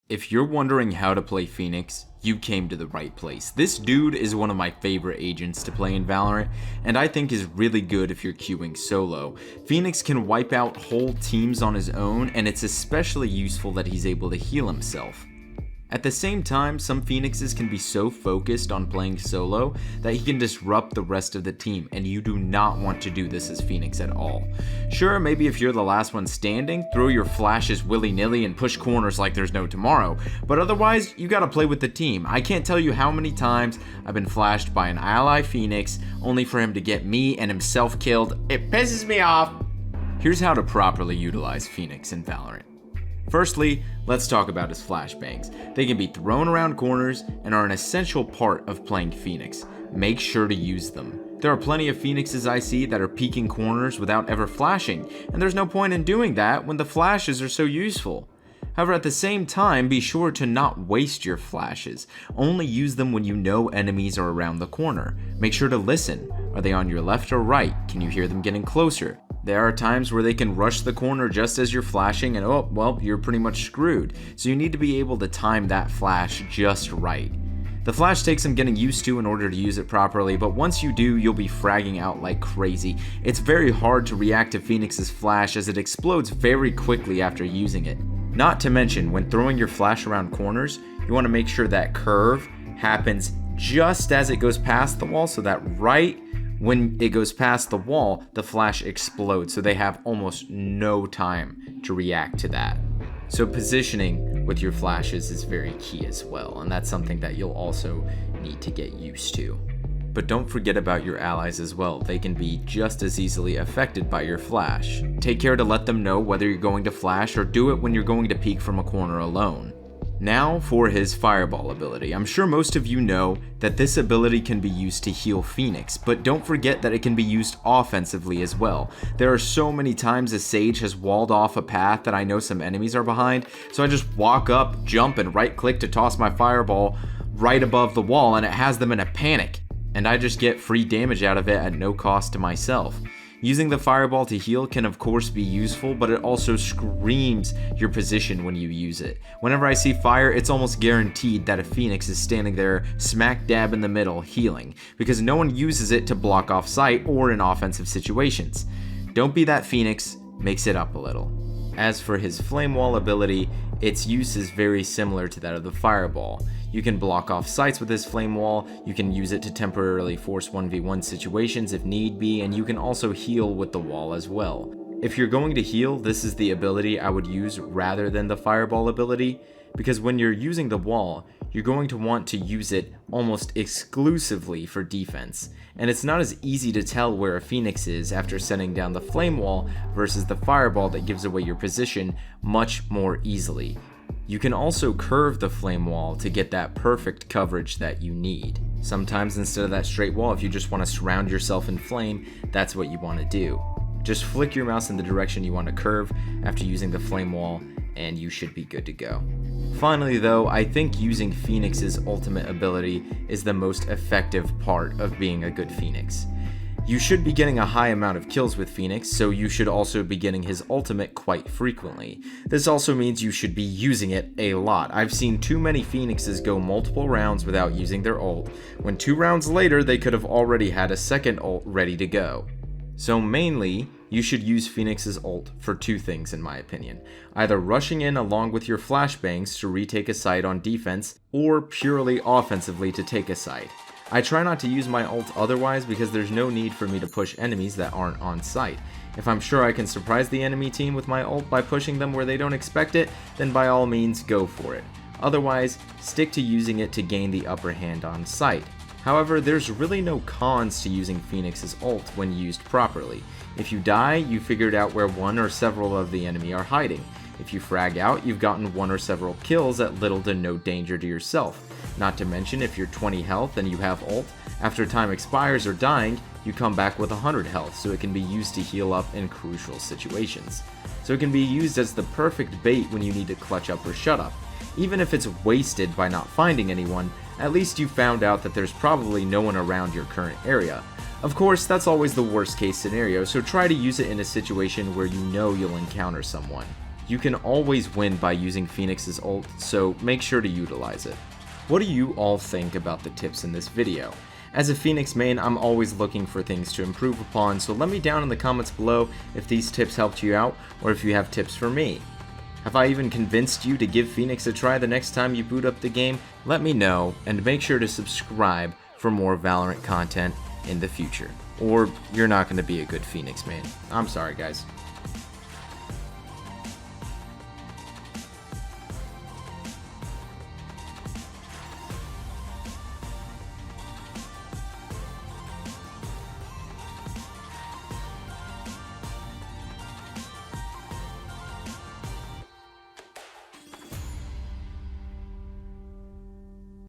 If you're wondering how to play Pheonix, you came to the right place. This dude is one of my favorite agents to play in Valorant, and I think is really good if you're queuing solo. Pheonix can wipe out whole teams on his own, and it's especially useful that he's able to heal himself. At the same time, some Pheonixes can be so focused on playing solo that he can disrupt the rest of the team, and you do not want to do this as Pheonix at all. Sure, maybe if you're the last one standing, throw your flashes willy-nilly and push corners like there's no tomorrow, but otherwise, you gotta play with the team. I can't tell you how many times I've been flashed by an ally Pheonix, only for him to get me and himself killed. It pisses me off. Here's how to properly utilize Pheonix in Valorant. Firstly, let's talk about his flashbangs. They can be thrown around corners and are an essential part of playing Pheonix. Make sure to use them. There are plenty of Pheonixes I see that are peeking corners without ever flashing, and there's no point in doing that when the flashes are so useful. However, at the same time, be sure to not waste your flashes. Only use them when you know enemies are around the corner. Make sure to listen. Are they on your left or right? Can you hear them getting closer? There are times where they can rush the corner just as you're flashing and oh, well, you're pretty much screwed. So you need to be able to time that flash just right. The flash takes some getting used to in order to use it properly, but once you do, you'll be fragging out like crazy. It's very hard to react to Pheonix's flash as it explodes very quickly after using it. Not to mention, when throwing your flash around corners, you want to make sure that curve happens just as it goes past the wall so that right when it goes past the wall, the flash explodes, so they have almost no time to react to that. So positioning with your flashes is very key as well, and that's something that you'll also need to get used to. But don't forget about your allies as well. They can be just as easily affected by your flash. Take care to let them know whether you're going to flash or do it when you're going to peek from a corner alone. Now for his fireball ability. I'm sure most of you know that this ability can be used to heal Pheonix, but don't forget that it can be used offensively as well. There are so many times a Sage has walled off a path that I know some enemies are behind, so I just walk up, jump, and right click to toss my fireball right above the wall, and it has them in a panic, and I just get free damage out of it at no cost to myself. Using the fireball to heal can of course be useful, but it also screams your position when you use it. Whenever I see fire, it's almost guaranteed that a Pheonix is standing there smack dab in the middle healing, because no one uses it to block off sight or in offensive situations. Don't be that Pheonix, mix it up a little. As for his flame wall ability, its use is very similar to that of the fireball. You can block off sights with this flame wall, you can use it to temporarily force 1v1 situations if need be, and you can also heal with the wall as well. If you're going to heal, this is the ability I would use rather than the fireball ability, because when you're using the wall, you're going to want to use it almost exclusively for defense, and it's not as easy to tell where a Pheonix is after setting down the flame wall versus the fireball that gives away your position much more easily. You can also curve the flame wall to get that perfect coverage that you need. Sometimes instead of that straight wall, if you just want to surround yourself in flame, that's what you want to do. Just flick your mouse in the direction you want to curve after using the flame wall, and you should be good to go. Finally though, I think using Pheonix's ultimate ability is the most effective part of being a good Pheonix. You should be getting a high amount of kills with Pheonix, so you should also be getting his ultimate quite frequently. This also means you should be using it a lot. I've seen too many Pheonixes go multiple rounds without using their ult, when 2 rounds later they could have already had a second ult ready to go. So mainly, you should use Pheonix's ult for 2 things in my opinion. Either rushing in along with your flashbangs to retake a site on defense, or purely offensively to take a site. I try not to use my ult otherwise because there's no need for me to push enemies that aren't on site. If I'm sure I can surprise the enemy team with my ult by pushing them where they don't expect it, then by all means go for it. Otherwise, stick to using it to gain the upper hand on site. However, there's really no cons to using Pheonix's ult when used properly. If you die, you figured out where one or several of the enemy are hiding. If you frag out, you've gotten one or several kills at little to no danger to yourself. Not to mention, if you're 20 health and you have ult, after time expires or dying, you come back with 100 health, so it can be used to heal up in crucial situations. So it can be used as the perfect bait when you need to clutch up or shut up. Even if it's wasted by not finding anyone, at least you found out that there's probably no one around your current area. Of course, that's always the worst case scenario, so try to use it in a situation where you know you'll encounter someone. You can always win by using Pheonix's ult, so make sure to utilize it. What do you all think about the tips in this video? As a Pheonix main, I'm always looking for things to improve upon, so let me down in the comments below if these tips helped you out, or if you have tips for me. Have I even convinced you to give Pheonix a try the next time you boot up the game? Let me know, and make sure to subscribe for more Valorant content in the future. Or you're not going to be a good Pheonix main. I'm sorry, guys.